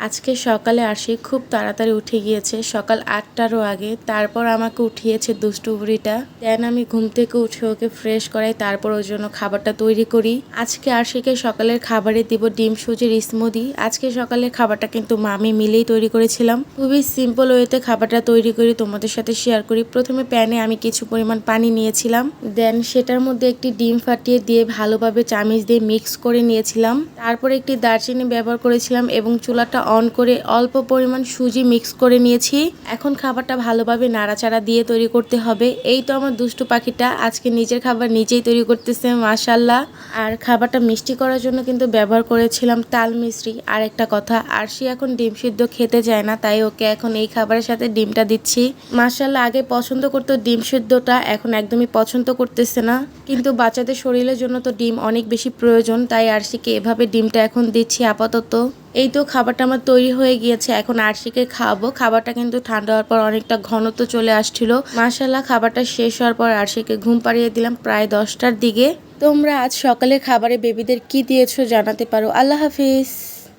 আজকে সকালে আসি খুব তাড়াতাড়ি উঠে গিয়েছে, সকাল ৮টারও আগে। তারপর আমাকে উঠিয়েছে দুষ্টু বুড়িটা। দেন আমি ঘুম থেকে উঠে ওকে ফ্রেশ করাই, তারপর ওর জন্য খাবারটা তৈরি করি। আজকে আশিকে সকালের খাবারে দিব ডিম সুজির স্মুদি। আজকে সকালের খাবারটা কিন্তু মামি মিলেই তৈরি করেছিলাম। খুবই সিম্পল ওয়েতে খাবারটা তৈরি করি, তোমাদের সাথে শেয়ার করি। প্রথমে প্যানে আমি কিছু পরিমাণ পানি নিয়েছিলাম, দেন সেটার মধ্যে একটি ডিম ফাটিয়ে দিয়ে ভালোভাবে চামিচ দিয়ে মিক্স করে নিয়েছিলাম। তারপর একটি দারচিনি ব্যবহার করেছিলাম এবং চুলাটা অন করে অল্প পরিমাণ সুজি মিক্স করে নিয়েছি। এখন খাবারটা ভালোভাবে নাড়াচাড়া দিয়ে তৈরি করতে হবে। এই তো আমার দুষ্টু পাখিটা আজকে নিজের খাবার নিজেই তৈরি করতেছে, মাশাআল্লাহ। আর খাবারটা মিষ্টি করার জন্য কিন্তু ব্যবহার করেছিলাম তাল মিশ্রি। আর একটা কথা, আরশি এখন ডিম সিদ্ধ খেতে চায় না, তাই ওকে এখন এই খাবারের সাথে ডিমটা দিচ্ছি। মাশাআল্লাহ, আগে পছন্দ করতো ডিম সিদ্ধটা, এখন একদমই পছন্দ করতেছে না। কিন্তু বাচ্চাদের শরীরের জন্য তো ডিম অনেক বেশি প্রয়োজন, তাই আরশিকে এভাবে ডিমটা এখন দিচ্ছি আপাতত। এই তো খাবারটা আমার তৈরি হয়ে গিয়েছে, এখন আরশিকে খাওয়াবো। খাবারটা কিন্তু ঠান্ডা হওয়ার পর অনেকটা ঘনত্ব চলে আসছিল। মাশাআল্লাহ, খাবারটা শেষ হওয়ার পর আরশিকে ঘুম পাড়িয়ে দিলাম প্রায় 10টার দিকে। তোমরা আজ সকালের খাবারে বেবিদের কি দিয়েছো জানাতে পারো। আল্লাহ হাফিজ।